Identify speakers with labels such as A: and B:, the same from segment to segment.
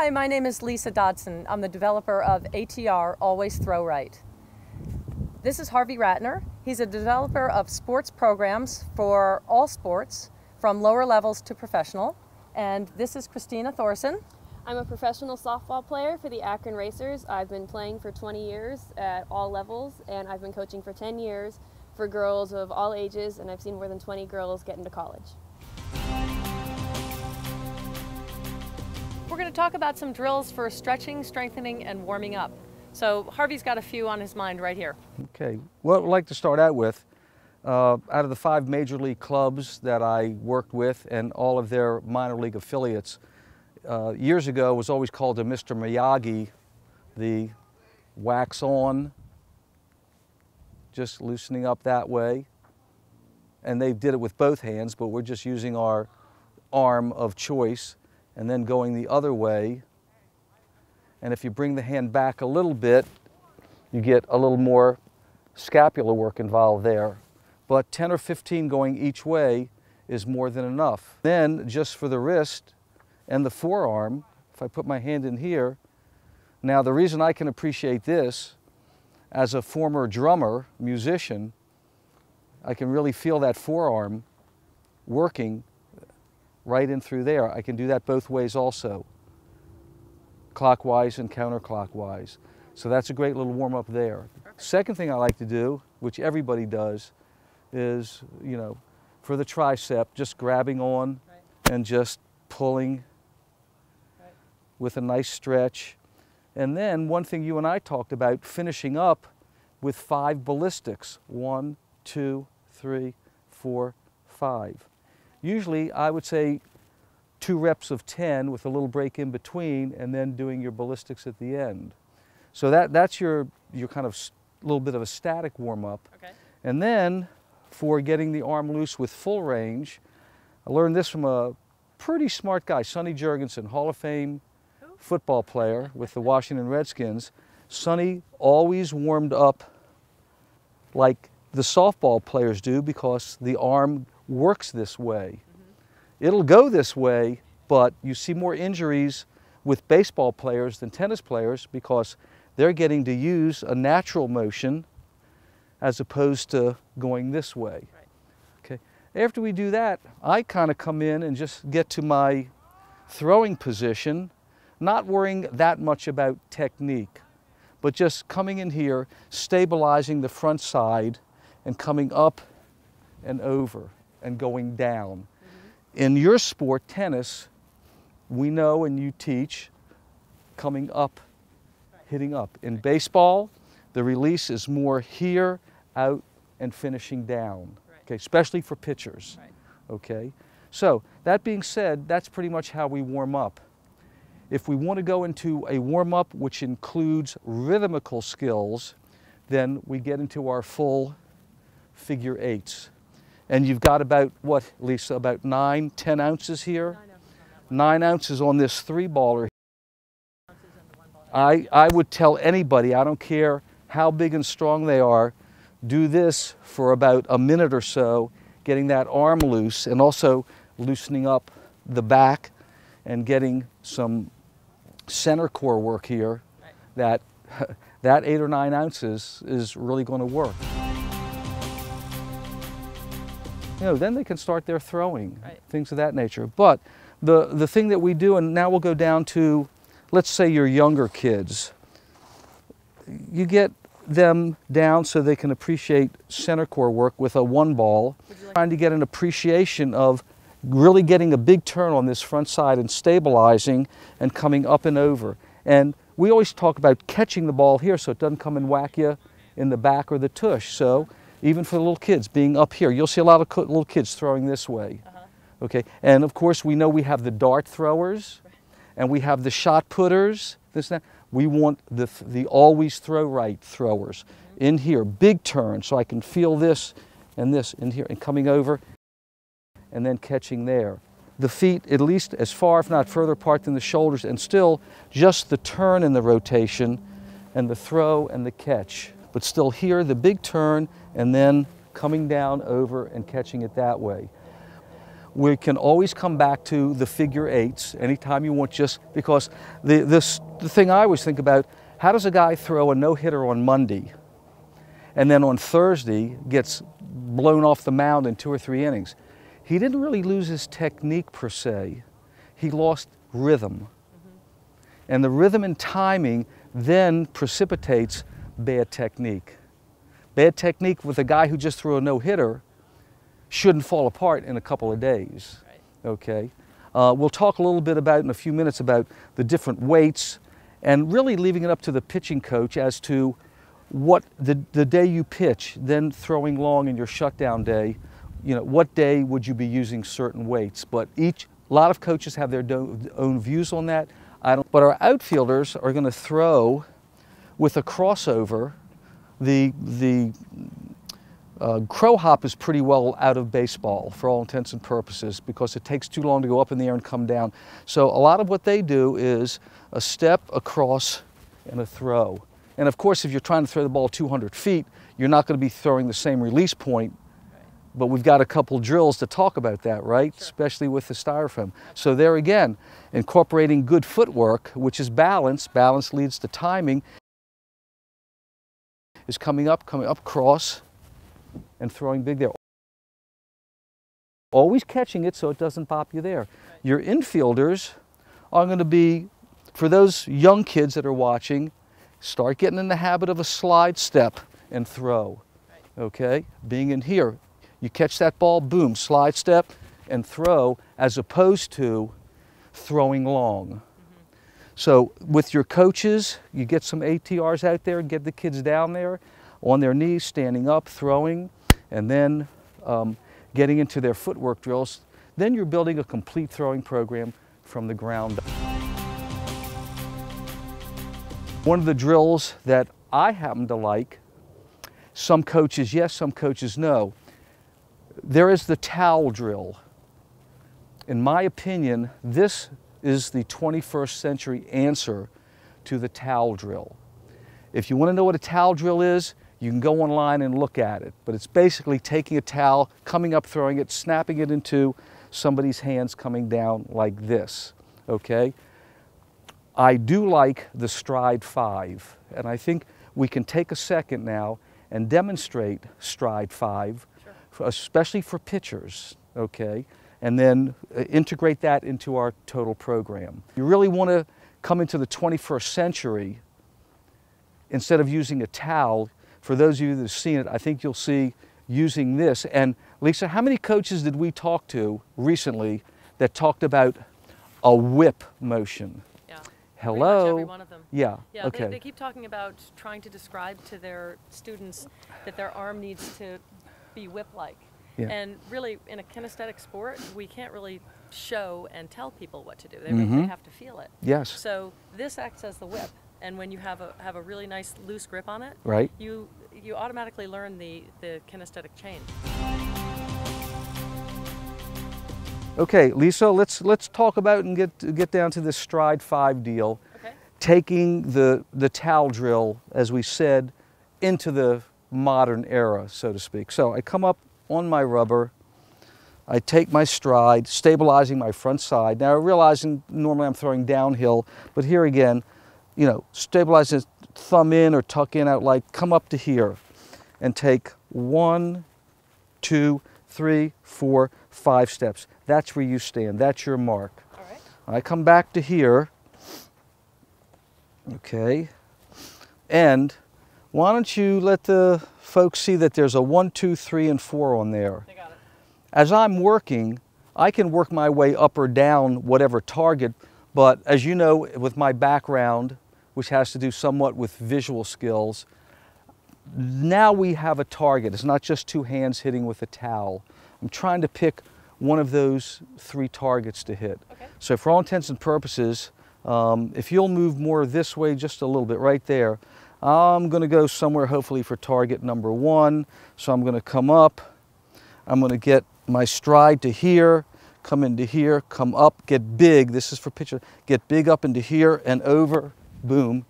A: Hi, my name is Lisa Dodson. I'm the developer of ATR, Always Throw Right. This is Harvey Ratner. He's a developer of sports programs for all sports, from lower levels to professional. And this is Christina Thorson.
B: I'm a professional softball player for the Akron Racers. I've been playing for 20 years at all levels, and I've been coaching for 10 years for girls of all ages, and I've seen more than 20 girls get into college.
A: We're going to talk about some drills for stretching, strengthening, and warming up. So Harvey's got a few on his mind right here. Okay,
C: what I'd like to start out with, out of the 5 major league clubs that I worked with and all of their minor league affiliates, years ago was always called a Mr. Miyagi, the wax on, just loosening up that way. And they did it with both hands, but we're just using our arm of choice and then going the other way. And if you bring the hand back a little bit, you get a little more scapular work involved there. But 10 or 15 going each way is more than enough. Then just for the wrist and the forearm, if I put my hand in here, now the reason I can appreciate this, as a former drummer, musician, I can really feel that forearm working right in through there. I can do that both ways also, clockwise and counterclockwise. So that's a great little warm up there. Perfect. Second thing I like to do, which everybody does, is, for the tricep, just grabbing on and just pulling with a nice stretch. And then one thing you and I talked about, finishing up with 5 ballistics. 1, 2, 3, 4, 5. Usually I would say 2 reps of 10 with a little break in between, and then doing your ballistics at the end. So that's your kind of little bit of a static warm-up. Okay. And then for getting the arm loose with full range, I learned this from a pretty smart guy, Sonny Jurgensen, Hall of Fame football player with the Washington Redskins. Sonny always warmed up like the softball players do because the arm works this way. It'll go this way, but you see more injuries with baseball players than tennis players because they're getting to use a natural motion as opposed to going this way. Okay. After we do that, I kind of come in and just get to my throwing position, not worrying that much about technique, but just coming in here, stabilizing the front side and coming up and over and going down. In your sport, tennis, we know and you teach coming up, hitting up. In baseball, the release is more here, out, and finishing down, okay, especially for pitchers, okay? So that being said, that's pretty much how we warm up. If we want to go into a warm-up which includes rhythmical skills, then we get into our full figure 8s. And you've got about, what, Lisa, about 9, 10 ounces here? 9 ounces on this 3-baller. I would tell anybody, I don't care how big and strong they are, do this for about a minute or so, getting that arm loose and also loosening up the back and getting some center core work here. That 8 or 9 ounces is really going to work. Then they can start their throwing, things of that nature. But the thing that we do, and now we'll go down to, let's say your younger kids. You get them down so they can appreciate center core work with a 1-ball, trying to get an appreciation of really getting a big turn on this front side and stabilizing and coming up and over. And we always talk about catching the ball here so it doesn't come and whack you in the back or the tush. So even for the little kids being up here, you'll see a lot of little kids throwing this way. Okay, and of course we know we have the dart throwers and we have the shot putters, this and that. We want the always throw right throwers in here, big turn, so I can feel this and this in here and coming over and then catching there. The feet at least as far, if not further apart than the shoulders, and still just the turn and the rotation and the throw and the catch. But still here, the big turn and then coming down over and catching it that way. we can always come back to the figure eights anytime you want, just because the thing I always think about, how does a guy throw a no-hitter on Monday and then on Thursday gets blown off the mound in 2 or 3 innings? He didn't really lose his technique per se. He lost rhythm. And the rhythm and timing then precipitates bad technique. Bad technique with a guy who just threw a no-hitter shouldn't fall apart in a couple of days. Right. Okay? We'll talk a little bit about in a few minutes about the different weights, and really leaving it up to the pitching coach as to what the day you pitch, then throwing long in your shutdown day, you know, what day would you be using certain weights. But a lot of coaches have their own views on that. But our outfielders are going to throw with a crossover. The crow hop is pretty well out of baseball for all intents and purposes because it takes too long to go up in the air and come down. So a lot of what they do is a step, a cross, and a throw. And of course, if you're trying to throw the ball 200 feet, you're not going to be throwing the same release point. But we've got a couple drills to talk about that, right? Sure. Especially with the styrofoam. So there again, incorporating good footwork, which is balance. Balance leads to timing. Is coming up cross, and throwing big there. Always catching it so it doesn't pop you there. Right. Your infielders are going to be, for those young kids that are watching, start getting in the habit of a slide step and throw. Right. Okay? Being in here, you catch that ball, boom, slide step and throw, as opposed to throwing long. So with your coaches, you get some ATRs out there, get the kids down there on their knees, standing up, throwing, and then getting into their footwork drills. Then you're building a complete throwing program from the ground up. One of the drills that I happen to like, some coaches yes, some coaches no, there is the towel drill. In my opinion, this is the 21st century answer to the towel drill. If you want to know what a towel drill is, you can go online and look at it. But it's basically taking a towel, coming up, throwing it, snapping it into somebody's hands, coming down like this, okay? I do like the stride 5, and I think we can take a second now and demonstrate stride 5, sure, especially for pitchers, okay? And then integrate that into our total program. You really want to come into the 21st century, instead of using a towel, for those of you that have seen it, I think you'll see using this. And Lisa, how many coaches did we talk to recently that talked about a whip motion?
A: Yeah.
C: Hello?
A: Pretty much every one of them.
C: Yeah,
A: yeah,
C: okay.
A: They keep talking about trying to describe to their students that their arm needs to be whip-like. Yeah. And really, in a kinesthetic sport, we can't really show and tell people what to do. They really have to feel it.
C: Yes.
A: So this acts as the whip, and when you have a really nice loose grip on it,
C: right,
A: you automatically learn the kinesthetic chain.
C: Okay, Lisa, let's talk about and get down to this stride 5 deal. Okay. Taking the towel drill, as we said, into the modern era, so to speak. So I come up on my rubber, I take my stride, stabilizing my front side. Now realizing normally I'm throwing downhill, but here again, you know, stabilize it, thumb in or tuck in out, like come up to here and take 1, 2, 3, 4, 5 steps. That's where you stand, that's your mark. All right. I come back to here, okay, and why don't you let the folks see that there's a 1, 2, 3, and 4 on there.
A: They got it.
C: As I'm working, I can work my way up or down whatever target, but as you know, with my background, which has to do somewhat with visual skills, now we have a target. It's not just 2 hands hitting with a towel. I'm trying to pick one of those 3 targets to hit. Okay. So for all intents and purposes, if you'll move more this way just a little bit, right there, I'm going to go somewhere hopefully for target number 1. So I'm going to come up, I'm going to get my stride to here, come into here, come up, get big, this is for pitcher, get big up into here and over, boom.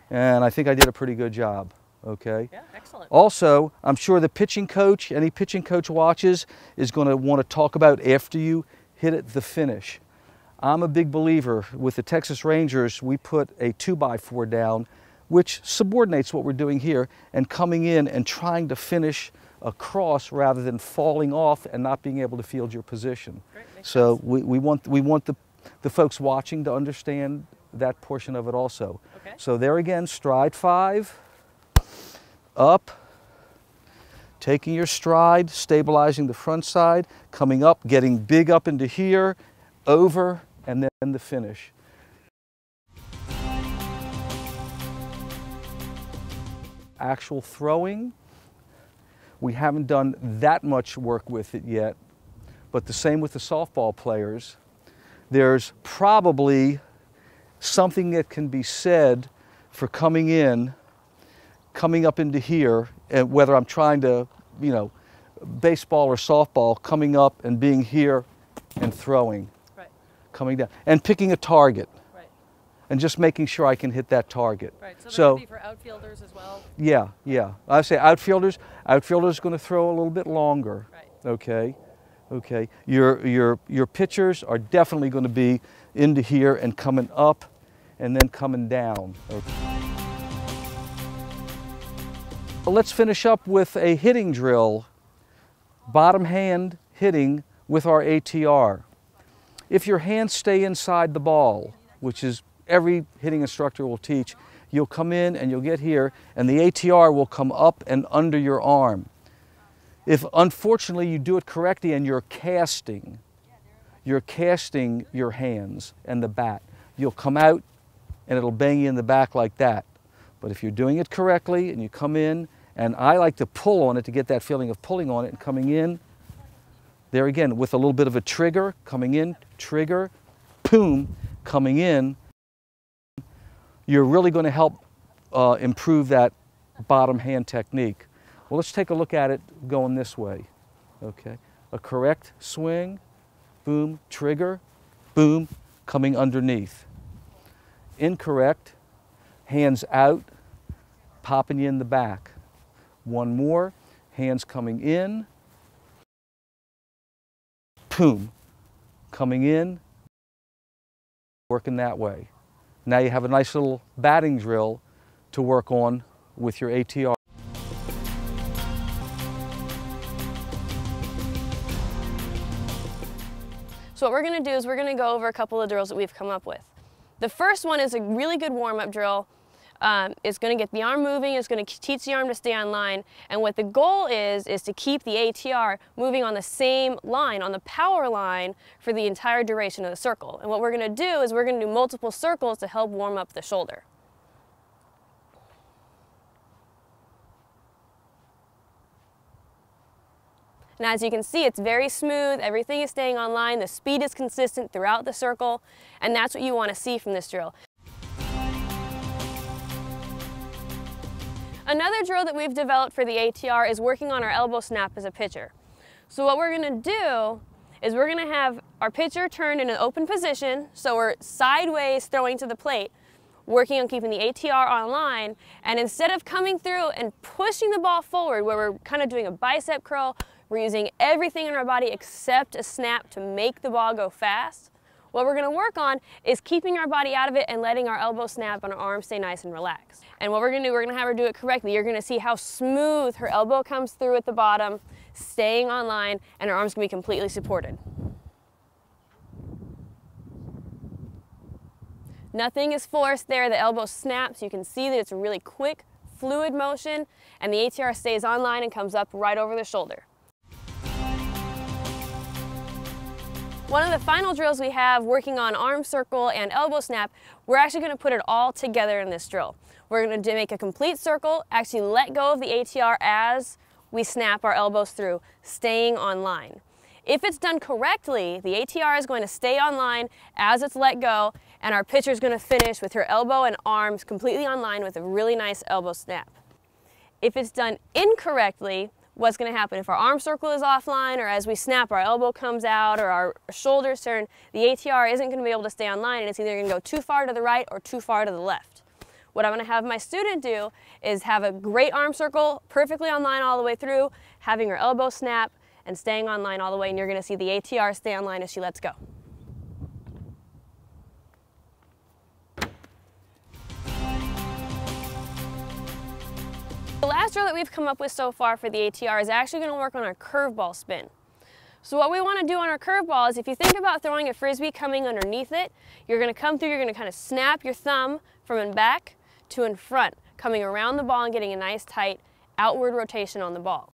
C: And I think I did a pretty good job. okay?
A: Yeah, excellent.
C: Also, I'm sure the pitching coach, any pitching coach watches, is going to want to talk about after you hit it, the finish. I'm a big believer. With the Texas Rangers, we put a 2x4 down, which subordinates what we're doing here, and coming in and trying to finish across rather than falling off and not being able to field your position.
A: Great, makes
C: So
A: sense.
C: we want the folks watching to understand that portion of it also.
A: Okay.
C: So there again, stride 5, up, taking your stride, stabilizing the front side, coming up, getting big up into here, over, and then the finish. Actual throwing, we haven't done that much work with it yet, but the same with the softball players. There's probably something that can be said for coming in, coming up into here, and whether I'm trying to, you know, baseball or softball, coming up and being here and throwing,
A: Right.
C: coming down, and picking a target,
A: Right.
C: and just making sure I can hit that target.
A: Right. So that
C: So
A: would be for outfielders as well.
C: yeah, yeah. I say outfielders going to throw a little bit longer.
A: Right.
C: Okay, okay. Your pitchers are definitely going to be into here and coming up, and then coming down. Okay. Well, let's finish up with a hitting drill, bottom hand hitting with our ATR. If your hands stay inside the ball, which is every hitting instructor will teach, you'll come in and you'll get here, and the ATR will come up and under your arm. If unfortunately you do it correctly and you're casting your hands and the bat, you'll come out and it'll bang you in the back like that. But if you're doing it correctly and you come in, and I like to pull on it to get that feeling of pulling on it and coming in, there again with a little bit of a trigger, coming in, trigger, boom, coming in, you're really going to help improve that bottom hand technique. Well, let's take a look at it going this way. Okay, a correct swing, boom, trigger, boom, coming underneath. Incorrect, hands out, popping you in the back. One more, hands coming in, boom, coming in, working that way. Now you have a nice little batting drill to work on with your ATR.
B: So what we're going to do is we're going to go over a couple of drills that we've come up with. The first one is a really good warm-up drill. It's going to get the arm moving, it's going to teach the arm to stay on line, and what the goal is to keep the ATR moving on the same line, on the power line, for the entire duration of the circle. And what we're going to do is we're going to do multiple circles to help warm up the shoulder. And as you can see, it's very smooth, everything is staying on line, the speed is consistent throughout the circle, and that's what you want to see from this drill. Another drill that we've developed for the ATR is working on our elbow snap as a pitcher. So what we're going to do is we're going to have our pitcher turned in an open position, so we're sideways throwing to the plate, working on keeping the ATR on line, and instead of coming through and pushing the ball forward where we're kind of doing a bicep curl, we're using everything in our body except a snap to make the ball go fast. What we're going to work on is keeping our body out of it and letting our elbow snap and our arms stay nice and relaxed. And what we're going to do, we're going to have her do it correctly. You're going to see how smooth her elbow comes through at the bottom, staying on line, and her arms can be completely supported. Nothing is forced there. The elbow snaps. You can see that it's a really quick, fluid motion, and the ATR stays on line and comes up right over the shoulder. One of the final drills we have working on arm circle and elbow snap, we're actually going to put it all together in this drill. We're going to make a complete circle, actually let go of the ATR as we snap our elbows through, staying on line. If it's done correctly, the ATR is going to stay on line as it's let go, and our pitcher is going to finish with her elbow and arms completely on line with a really nice elbow snap. If it's done incorrectly, what's going to happen if our arm circle is offline, or as we snap our elbow comes out, or our shoulders turn, the ATR isn't going to be able to stay on line, and it's either going to go too far to the right or too far to the left. What I'm going to have my student do is have a great arm circle, perfectly on line all the way through, having her elbow snap, and staying on line all the way, and you're going to see the ATR stay on line as she lets go. The last drill that we've come up with so far for the ATR is actually going to work on our curveball spin. So what we want to do on our curveball is, if you think about throwing a frisbee coming underneath it, you're going to come through, you're going to kind of snap your thumb from in back to in front, coming around the ball and getting a nice tight outward rotation on the ball.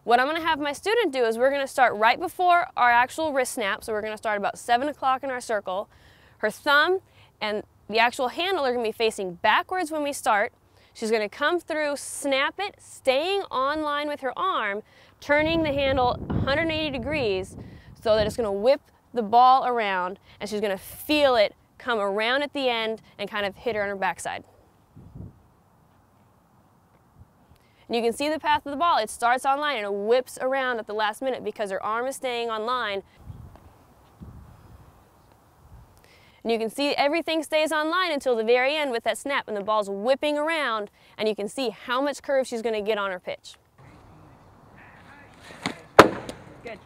B: What I'm going to have my student do is we're going to start right before our actual wrist snap, so we're going to start about 7 o'clock in our circle. Her thumb and the actual handle are going to be facing backwards when we start. She's going to come through, snap it, staying on line with her arm, turning the handle 180 degrees so that it's going to whip the ball around, and she's going to feel it come around at the end and kind of hit her on her backside. And you can see the path of the ball. It starts on line and it whips around at the last minute because her arm is staying on line. And you can see everything stays on line until the very end with that snap, and the ball's whipping around, and you can see how much curve she's going to get on her pitch. Good.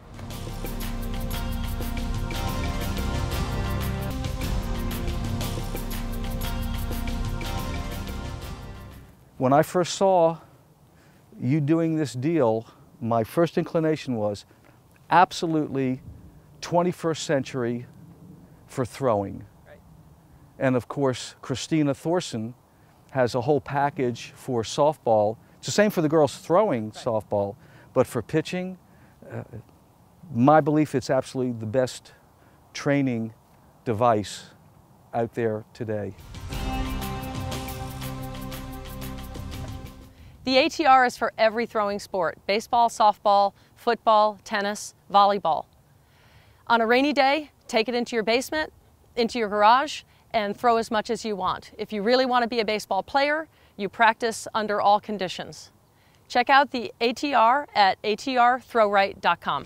C: When I first saw you doing this deal, my first inclination was absolutely 21st century for throwing. Right. And of course, Christina Thorson has a whole package for softball. It's the same for the girls throwing right. softball, but for pitching, my belief, it's absolutely the best training device out there today.
A: The ATR is for every throwing sport: baseball, softball, football, tennis, volleyball. On a rainy day, take it into your basement, into your garage, and throw as much as you want. If you really want to be a baseball player, you practice under all conditions. Check out the ATR at atrthrowright.com.